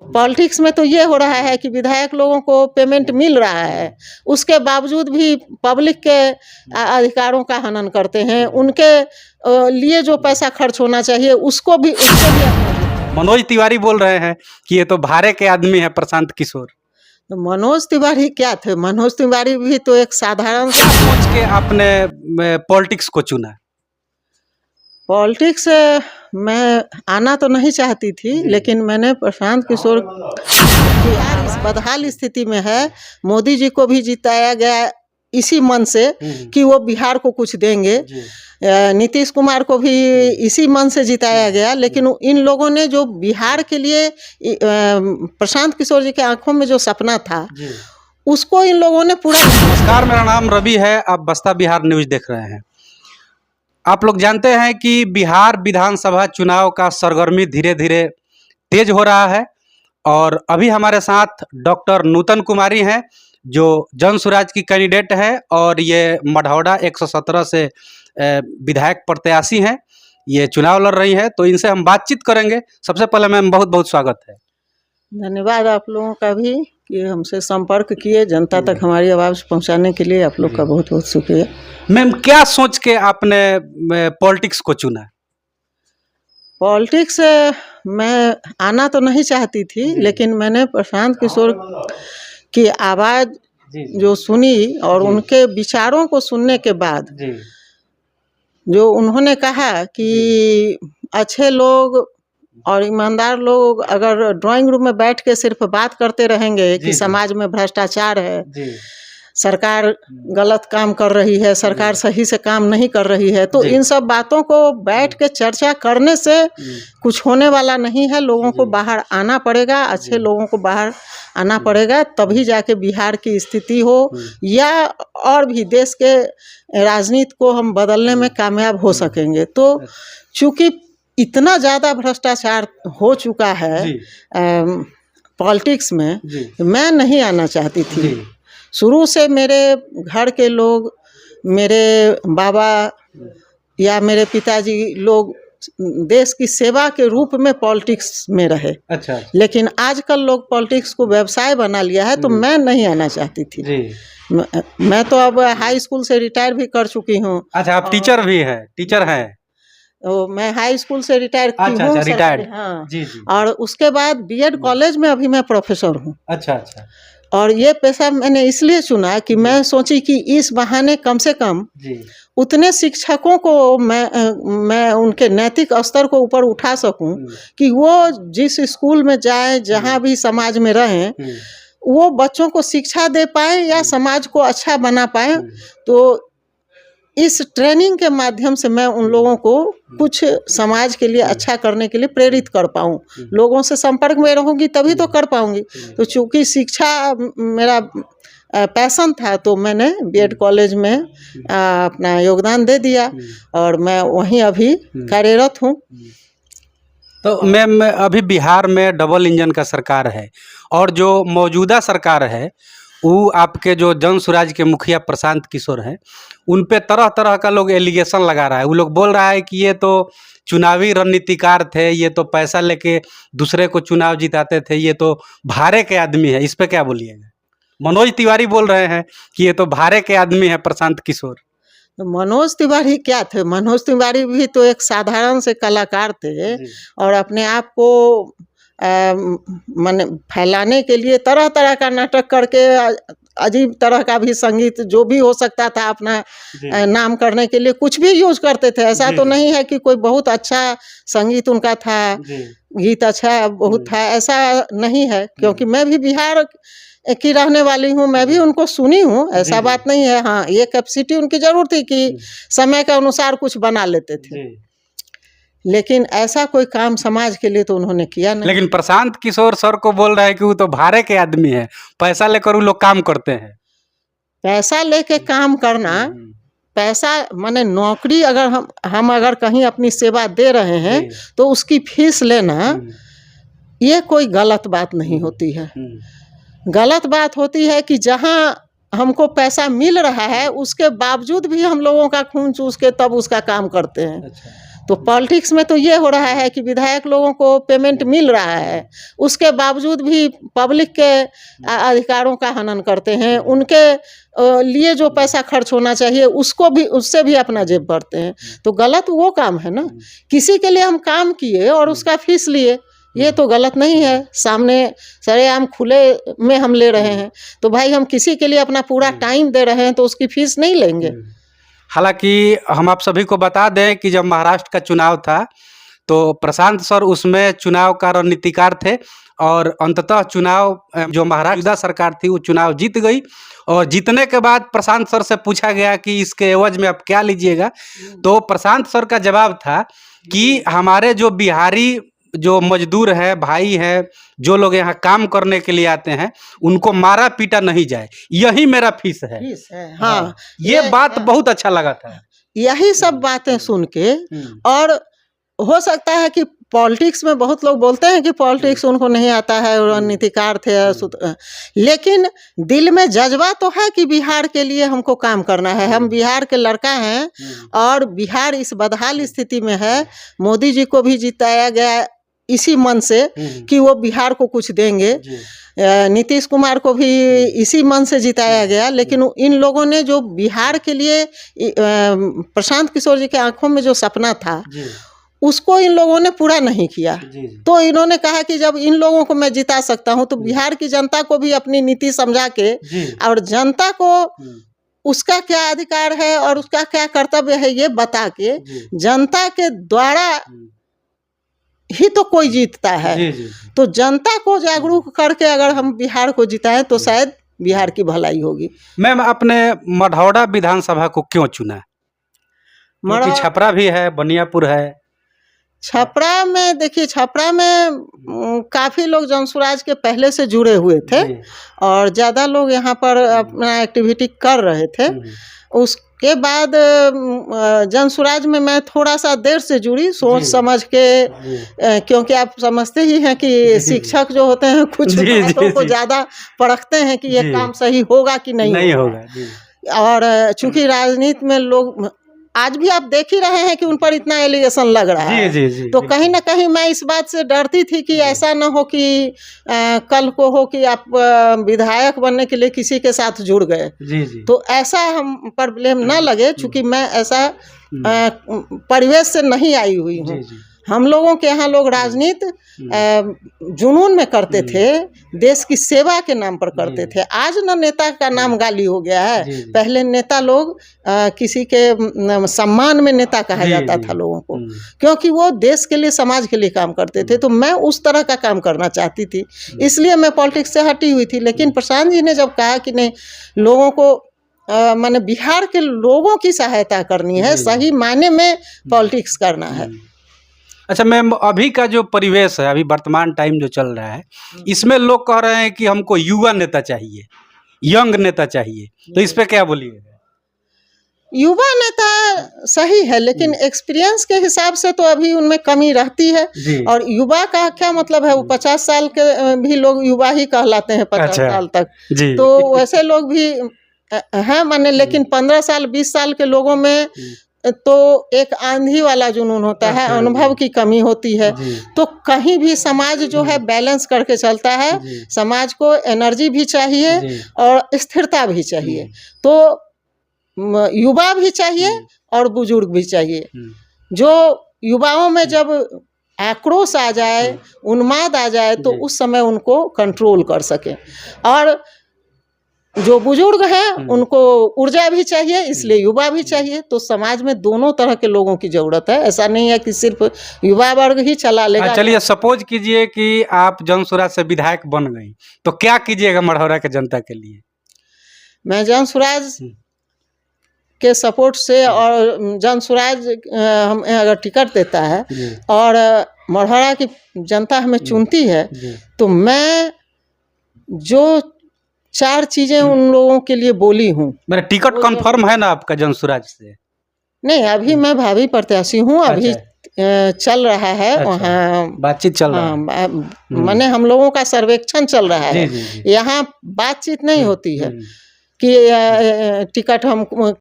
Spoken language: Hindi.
पॉलिटिक्स में तो ये हो रहा है कि विधायक लोगों को पेमेंट मिल रहा है, उसके बावजूद भी पब्लिक के अधिकारों का हनन करते हैं। उनके लिए जो पैसा खर्च होना चाहिए उसको भी मनोज तिवारी बोल रहे हैं कि ये तो भारे के आदमी है प्रशांत किशोर। तो मनोज तिवारी क्या थे? मनोज तिवारी भी तो एक साधारण सोच के आपने पॉलिटिक्स को चुना? पॉलिटिक्स मैं आना तो नहीं चाहती थी, लेकिन मैंने प्रशांत किशोर बिहार इस बदहाल स्थिति में है, मोदी जी को भी जिताया गया इसी मन से कि वो बिहार को कुछ देंगे, नीतीश कुमार को भी इसी मन से जिताया गया, लेकिन इन लोगों ने जो बिहार के लिए प्रशांत किशोर जी के आंखों में जो सपना था उसको इन लोगों ने पूरा। नमस्कार, मेरा नाम रवि है, आप बस्ता बिहार न्यूज देख रहे हैं। आप लोग जानते हैं कि बिहार विधानसभा चुनाव का सरगर्मी धीरे धीरे तेज हो रहा है और अभी हमारे साथ डॉक्टर नूतन कुमारी हैं जो जन स्वराज की कैंडिडेट है और ये मढ़ौडा 117 से विधायक प्रत्याशी हैं। ये चुनाव लड़ रही है, तो इनसे हम बातचीत करेंगे। सबसे पहले मैम बहुत बहुत स्वागत है। धन्यवाद आप लोगों का भी कि हमसे संपर्क किए, जनता तक हमारी आवाज़ पहुंचाने के लिए आप लोग का बहुत बहुत शुक्रिया। मैम क्या सोच के आपने पॉलिटिक्स को चुना? पॉलिटिक्स मैं आना तो नहीं चाहती थी, लेकिन मैंने प्रशांत किशोर की आवाज़ जो सुनी और उनके विचारों को सुनने के बाद जो उन्होंने कहा कि अच्छे लोग और ईमानदार लोग अगर ड्राइंग रूम में बैठ के सिर्फ बात करते रहेंगे कि समाज में भ्रष्टाचार है, सरकार गलत काम कर रही है, सरकार सही से काम नहीं कर रही है, तो इन सब बातों को बैठ के चर्चा करने से कुछ होने वाला नहीं है। लोगों को बाहर आना पड़ेगा, अच्छे लोगों को बाहर आना पड़ेगा, तभी जाके बिहार की स्थिति हो या और भी देश के राजनीति को हम बदलने में कामयाब हो सकेंगे। तो चूँकि इतना ज़्यादा भ्रष्टाचार हो चुका है पॉलिटिक्स में, मैं नहीं आना चाहती थी। शुरू से मेरे घर के लोग, मेरे बाबा या मेरे पिताजी लोग देश की सेवा के रूप में पॉलिटिक्स में रहे। अच्छा। लेकिन आजकल लोग पॉलिटिक्स को व्यवसाय बना लिया है, तो मैं नहीं आना चाहती थी। मैं तो अब हाई स्कूल से रिटायर भी कर चुकी हूँ। अच्छा, आप टीचर भी हैं? टीचर हैं? तो मैं हाई स्कूल से रिटायर की हूँ। अच्छा, रिटायर्ड। हाँ जी। और उसके बाद बीएड कॉलेज में अभी मैं प्रोफेसर हूँ। अच्छा। और ये पेशा मैंने इसलिए चुना कि मैं सोची कि इस बहाने कम से कम उतने शिक्षकों को मैं उनके नैतिक स्तर को ऊपर उठा सकूं कि वो जिस स्कूल में जाएं, जहां भी समाज में रहें, वो बच्चों को शिक्षा दे पाए या समाज को अच्छा बना पाए। तो इस ट्रेनिंग के माध्यम से मैं उन लोगों को कुछ समाज के लिए अच्छा करने के लिए प्रेरित कर पाऊँ। लोगों से संपर्क में रहूँगी तभी तो कर पाऊँगी। तो चूँकि शिक्षा मेरा पैशन था, तो मैंने बीएड कॉलेज में अपना योगदान दे दिया और मैं वहीं अभी कार्यरत हूँ। तो मैम अभी बिहार में डबल इंजन का सरकार है और जो मौजूदा सरकार है वो आपके जो जन स्वराज के मुखिया प्रशांत किशोर हैं, उन पे तरह तरह का लोग एलिगेशन लगा रहा है। वो लोग बोल रहा है कि ये तो चुनावी रणनीतिकार थे, ये तो पैसा लेके दूसरे को चुनाव जिताते थे, ये तो भारे के आदमी है। इस पे क्या बोलिएगा? मनोज तिवारी बोल रहे हैं कि ये तो भारे के आदमी है प्रशांत किशोर। तो मनोज तिवारी क्या थे? मनोज तिवारी भी तो एक साधारण से कलाकार थे और अपने आप को माने फैलाने के लिए तरह तरह का नाटक करके, अजीब तरह का भी संगीत जो भी हो सकता था अपना नाम करने के लिए कुछ भी यूज करते थे। ऐसा तो नहीं है कि कोई बहुत अच्छा संगीत उनका था, गीत अच्छा बहुत था, ऐसा नहीं है। क्योंकि मैं भी बिहार की रहने वाली हूँ, मैं भी उनको सुनी हूँ, ऐसा बात नहीं है। हाँ, ये कैपेसिटी उनकी जरूर थी कि समय के अनुसार कुछ बना लेते थे, लेकिन ऐसा कोई काम समाज के लिए तो उन्होंने किया नहीं। लेकिन प्रशांत किशोर सर को बोल रहे हैं कि वो तो भारे के आदमी है, पैसा लेकर वो लोग काम करते हैं। पैसा लेके काम करना, पैसा माने नौकरी, अगर हम अगर कहीं अपनी सेवा दे रहे हैं तो उसकी फीस लेना ये कोई गलत बात नहीं होती है। गलत बात होती है कि जहाँ हमको पैसा मिल रहा है उसके बावजूद भी हम लोगों का खून चूस के तब उसका काम करते हैं। तो पॉलिटिक्स में तो ये हो रहा है कि विधायक लोगों को पेमेंट मिल रहा है, उसके बावजूद भी पब्लिक के अधिकारों का हनन करते हैं। उनके लिए जो पैसा खर्च होना चाहिए उसको भी, उससे भी अपना जेब भरते हैं। तो गलत वो काम है ना। किसी के लिए हम काम किए और उसका फीस लिए, ये तो गलत नहीं है। सामने सरेआम खुले में हम ले रहे हैं, तो भाई हम किसी के लिए अपना पूरा टाइम दे रहे हैं तो उसकी फीस नहीं लेंगे। हालांकि हम आप सभी को बता दें कि जब महाराष्ट्र का चुनाव था तो प्रशांत सर उसमें चुनाव का रणनीतिकार थे और अंततः चुनाव जो महाराष्ट्र सरकार थी वो चुनाव जीत गई। और जीतने के बाद प्रशांत सर से पूछा गया कि इसके एवज में आप क्या लीजिएगा, तो प्रशांत सर का जवाब था कि हमारे जो बिहारी जो मजदूर हैं, भाई हैं, जो लोग यहाँ काम करने के लिए आते हैं, उनको मारा पीटा नहीं जाए, यही मेरा फीस है। हाँ, ये बात बहुत अच्छा लगा था। यही सब बातें सुन के, और हो सकता है कि पॉलिटिक्स में बहुत लोग बोलते हैं कि पॉलिटिक्स उनको नहीं आता है, रणनीतिकार थे, लेकिन दिल में जज्बा तो है कि बिहार के लिए हमको काम करना है। हम बिहार के लड़का हैं और बिहार इस बदहाल स्थिति में है। मोदी जी को भी जिताया गया इसी मन से कि वो बिहार को कुछ देंगे, नीतीश कुमार को भी इसी मन से जिताया गया, लेकिन इन लोगों ने जो बिहार के लिए प्रशांत किशोर जी के आंखों में जो सपना था उसको इन लोगों ने पूरा नहीं किया। तो इन्होंने कहा कि जब इन लोगों को मैं जिता सकता हूं तो बिहार की जनता को भी अपनी नीति समझा के और जनता को उसका क्या अधिकार है और उसका क्या कर्तव्य है ये बता के, जनता के द्वारा ही तो कोई जीतता है। तो जनता को जागरूक करके अगर हम बिहार को जिताएं तो शायद बिहार की भलाई होगी। मैम, आपने मढ़ौरा विधानसभा को क्यों चुना? क्योंकि छपरा भी है, बनियापुर है। छपरा में देखिए, छपरा में काफ़ी लोग जनसुराज के पहले से जुड़े हुए थे और ज़्यादा लोग यहाँ पर अपना एक्टिविटी कर रहे थे। उसके बाद जनसुराज में मैं थोड़ा सा देर से जुड़ी, सोच समझ के, क्योंकि आप समझते ही हैं कि शिक्षक जो होते हैं कुछ बातों को ज़्यादा परखते हैं कि ये काम सही होगा कि नहीं होगा। और चूंकि राजनीति में लोग आज भी आप देख ही रहे हैं कि उन पर इतना एलिगेशन लग रहा है, तो कहीं ना कहीं मैं इस बात से डरती थी कि ऐसा न हो कि कल को हो कि आप विधायक बनने के लिए किसी के साथ जुड़ गए, तो ऐसा हम पर ब्लेम न लगे, चूंकि मैं ऐसा परिवेश से नहीं आई हुई हूँ। हम लोगों के यहाँ लोग राजनीति जुनून में करते थे, देश की सेवा के नाम पर करते थे। आज न नेता का नाम गाली हो गया है, पहले नेता लोग किसी के सम्मान में नेता कहा जाता था लोगों को, क्योंकि वो देश के लिए, समाज के लिए काम करते थे। तो मैं उस तरह का काम करना चाहती थी, इसलिए मैं पॉलिटिक्स से हटी हुई थी। लेकिन प्रशांत जी ने जब कहा कि नहीं, लोगों को माने बिहार के लोगों की सहायता करनी है, सही मायने में पॉलिटिक्स करना है। अच्छा मैम, अभी का जो परिवेश है, अभी वर्तमान टाइम जो चल रहा है, इसमें लोग कह रहे हैं कि हमको युवा नेता चाहिए, यंग नेता चाहिए, तो इस पे क्या बोलिएगा? युवा नेता सही है, लेकिन एक्सपीरियंस के हिसाब से तो अभी उनमें कमी रहती है। और युवा का क्या मतलब है, वो 50 साल के भी लोग युवा ही कहलाते हैं 50 साल तक, तो वैसे लोग भी हैं माने। लेकिन 15 साल 20 साल के लोगों में तो एक आंधी वाला जुनून होता है, अनुभव की कमी होती है। तो कहीं भी समाज जो है बैलेंस करके चलता है, समाज को एनर्जी भी चाहिए और स्थिरता भी चाहिए। तो युवा भी चाहिए और बुजुर्ग भी चाहिए। जो युवाओं में जब आक्रोश आ जाए, उन्माद आ जाए, तो उस समय उनको कंट्रोल कर सके। और जो बुजुर्ग हैं उनको ऊर्जा भी चाहिए, इसलिए युवा भी चाहिए। तो समाज में दोनों तरह के लोगों की जरूरत है, ऐसा नहीं है कि सिर्फ युवा वर्ग ही चला लेगा। चलिए सपोज कीजिए कि आप जनसुराज से विधायक बन गई, तो क्या कीजिएगा मढ़ौरा के जनता के लिए? मैं जनसुराज के सपोर्ट से, और जनसुराज हम अगर टिकट देता है और मढ़ौरा की जनता हमें चुनती है, तो मैं जो 4 चीजें उन लोगों के लिए बोली हूँ। मेरा टिकट कंफर्म है ना आपका जनसुराज से? नहीं, अभी मैं भावी प्रत्याशी हूँ, अभी चल रहा है वहाँ बातचीत चल रहा है, माने हम लोगों का सर्वेक्षण चल रहा है। यहाँ बातचीत नहीं होती है कि टिकट हम